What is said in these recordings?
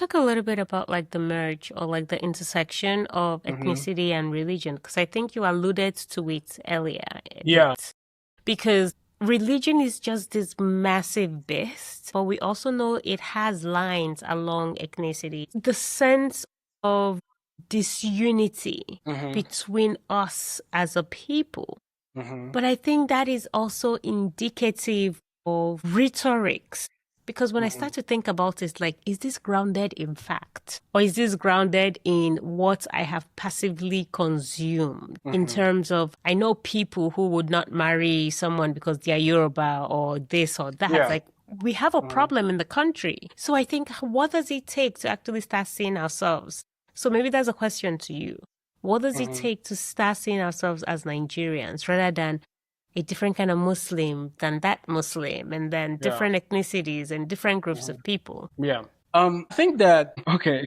Talk a little bit about like the merge or like the intersection of Hmm. ethnicity and religion, because I think you alluded to it earlier a Yeah. bit. Because religion is just this massive beast, but we also know it has lines along ethnicity. The sense of disunity Hmm. between us as a people. Hmm. But I think that is also indicative of rhetorics. Because when I Hmm. start to think about it, like, is this grounded in fact? Or is this grounded in what I have passively consumed? In Hmm. terms of, I know people who would not marry someone because they're Yoruba or this or that. Yeah. Like, we have a Hmm. problem in the country. So I think, what does it take to actually start seeing ourselves? So maybe that's a question to you. What does it Hmm. take to start seeing ourselves as Nigerians rather than a different kind of Muslim than that Muslim, and then Yeah. different ethnicities and different groups Hmm. of people? Yeah. I think that okay,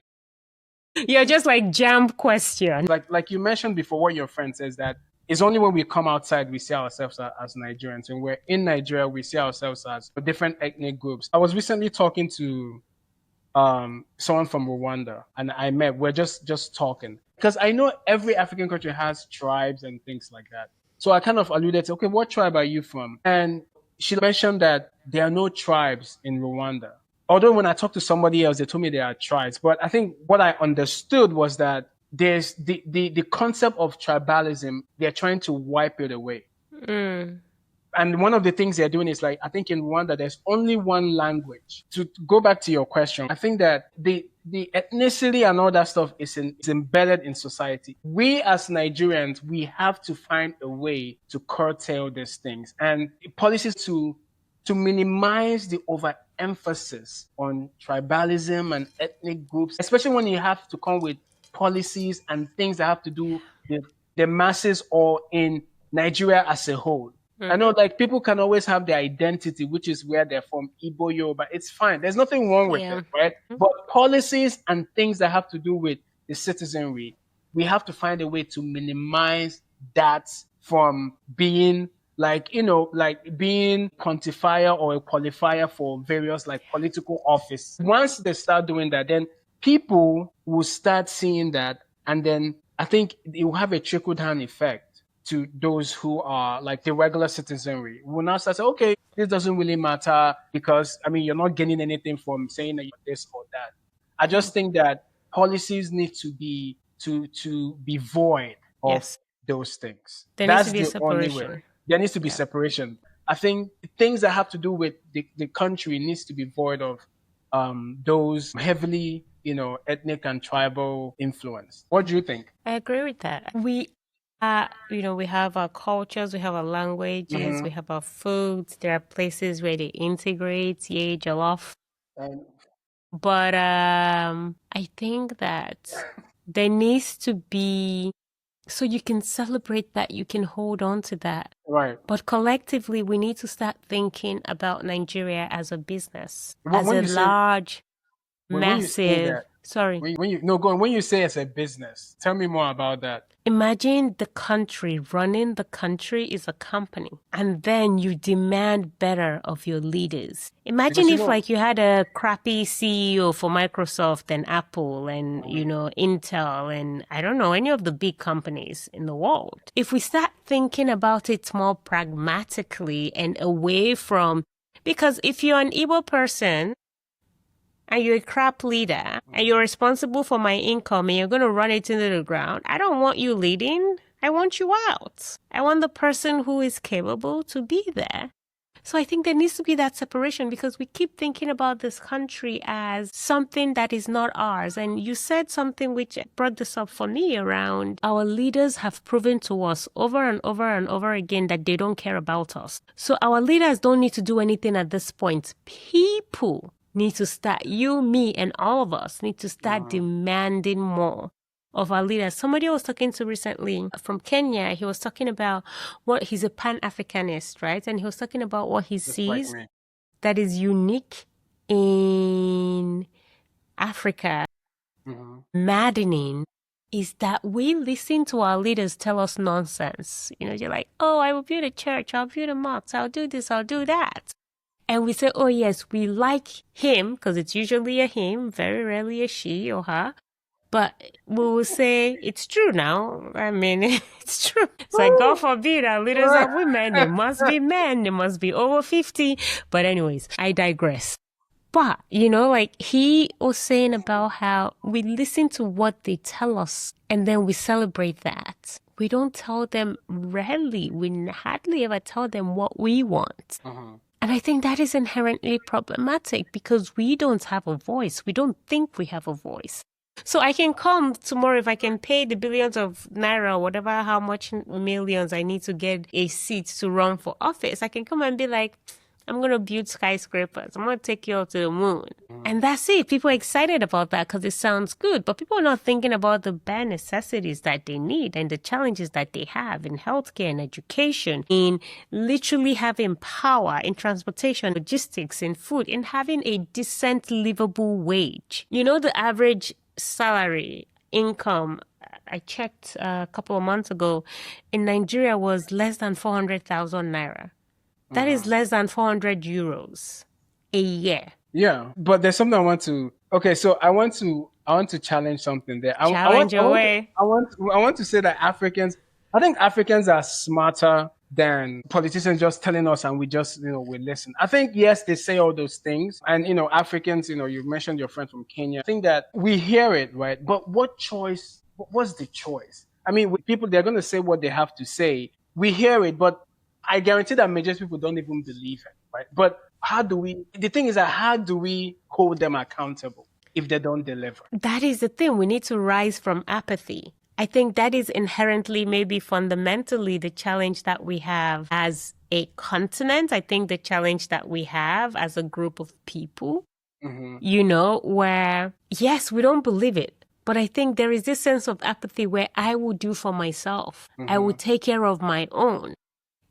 You're just like jam question. like you mentioned before, what your friend says that it's only when we come outside we see ourselves as Nigerians, and we're in Nigeria we see ourselves as different ethnic groups. I was recently talking to someone from Rwanda, and we're just talking because I know every African country has tribes and things like that. So I kind of alluded to, okay, what tribe are you from? And she mentioned that there are no tribes in Rwanda. Although when I talked to somebody else, they told me there are tribes. But I think what I understood was that there's the concept of tribalism, they're trying to wipe it away. Mm, And one of the things they're doing is like, I think in Rwanda, there's only one language. To go back to your question, I think that the ethnicity and all that stuff is embedded in society. We as Nigerians, we have to find a way to curtail these things and policies to minimize the overemphasis on tribalism and ethnic groups, especially when you have to come with policies and things that have to do with the masses or in Nigeria as a whole. I know mm-hmm. like people can always have their identity, which is where they're from, Igbo, Yoruba. It's fine. There's nothing wrong with Yeah. it, right? But policies and things that have to do with the citizenry, we have to find a way to minimize that from being like, like being quantifier or a qualifier for various like political office. Once they start doing that, then people will start seeing that, and then I think it will have a trickle down effect to those who are like the regular citizenry. We will now start saying, okay, this doesn't really matter because I mean you're not gaining anything from saying that you're this or that. I Yeah. just think that policies need to be void of Yes. those things. There needs to That's be a the only way. separation. There needs to be Yeah. separation. I think things that have to do with the country needs to be void of those heavily, ethnic and tribal influence. What do you think? I agree with that. We have our cultures, we have our languages, Hmm. we have our foods. There are places where they integrate, yeah, jollof. And But I think that there needs to be, so you can celebrate that, you can hold on to that. right. But collectively, we need to start thinking about Nigeria as a business, When as when a you say large, when you say massive, that, sorry. when you no go on, when you say it's a business, tell me more about that. Imagine the country, running the country is a company, and then you demand better of your leaders. Imagine Because if like you had a crappy CEO for Microsoft and Apple and, Intel and I don't know, any of the big companies in the world. If we start thinking about it more pragmatically and away from, because if you're an Igbo person, and you're a crap leader and you're responsible for my income and you're going to run it into the ground, I don't want you leading. I want you out. I want the person who is capable to be there. So I think there needs to be that separation because we keep thinking about this country as something that is not ours. And you said something which brought this up for me around our leaders have proven to us over and over and over again that they don't care about us. So our leaders don't need to do anything at this point. People need to start, you, me, and all of us need to start Mhm. demanding more of our leaders. Somebody I was talking to recently from Kenya, he was talking about what he's a Pan-Africanist, right? And he was talking about what he Just like sees me. that is unique in Africa, Hmm. maddening, is that we listen to our leaders tell us nonsense. You're like, oh, I will build a church, I'll build a mosque, I'll do this, I'll do that. And we say, oh yes, we like him, because it's usually a him, very rarely a she or her. But we will say it's true now. I mean, it's true. It's like, God forbid our leaders are women. They must be men. They must be over 50. But anyways, I digress. But, like he was saying about how we listen to what they tell us and then we celebrate that. We don't tell them rarely. We hardly ever tell them what we want. And I think that is inherently problematic because we don't have a voice. We don't think we have a voice. So I can come tomorrow if I can pay the billions of naira or whatever, how much millions I need to get a seat to run for office. I can come and be like, I'm going to build skyscrapers. I'm going to take you up to the moon. And that's it. People are excited about that because it sounds good. But people are not thinking about the bare necessities that they need and the challenges that they have in healthcare and education, in literally having power, in transportation, logistics, in food, in having a decent, livable wage. The average salary, income, I checked a couple of months ago, in Nigeria was less than 400,000 naira. That is less than 400 euros a year. Yeah, but there's something I want to. Okay, so I want to challenge something there. Challenge away. I want to say that I think Africans are smarter than politicians just telling us and we just, we listen. I think, yes, they say all those things. And, Africans, you mentioned your friend from Kenya. I think that we hear it, right? But what's the choice? I mean, people, they're going to say what they have to say. We hear it, but I guarantee that majority of people don't even believe it, right? But the thing is that how do we hold them accountable if they don't deliver? That is the thing. We need to rise from apathy. I think that is inherently, maybe fundamentally, the challenge that we have as a continent. I think the challenge that we have as a group of people, where, yes, we don't believe it. But I think there is this sense of apathy where I will do for myself. I will take care of my own.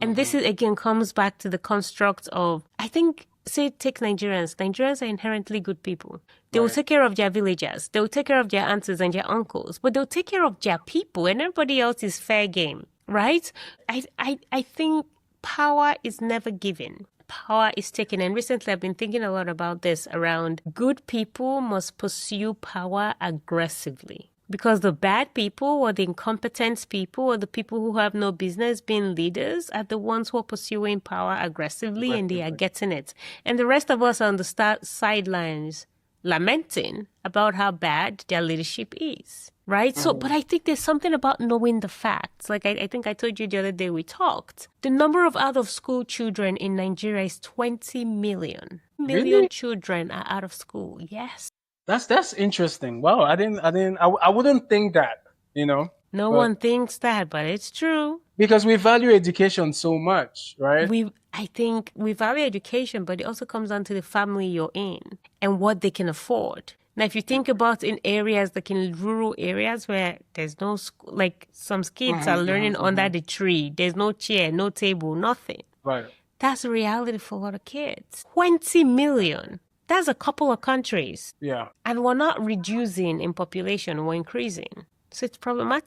And this is, again, comes back to the construct of, I think, say, take Nigerians. Nigerians are inherently good people. They will take care of their villagers. They will take care of their aunts and their uncles. But they'll take care of their people, and everybody else is fair game, right? I think power is never given. Power is taken. And recently I've been thinking a lot about this around good people must pursue power aggressively. Because the bad people or the incompetent people or the people who have no business being leaders are the ones who are pursuing power aggressively and they are getting it. And the rest of us are on the sidelines lamenting about how bad their leadership is. Right? So, but I think there's something about knowing the facts. Like I think I told you the other day we talked. The number of out-of-school children in Nigeria is 20 million. Million children are out of school. Yes. That's interesting. Wow, I wouldn't think that, No one thinks that, but it's true. Because we value education so much, right? I think we value education, but it also comes down to the family you're in and what they can afford. Now, if you think about in areas like in rural areas where there's no school, like some kids are learning under the tree, there's no chair, no table, nothing. Right. That's a reality for a lot of kids. 20 million. That's a couple of countries. Yeah. And we're not reducing in population, we're increasing. So it's problematic.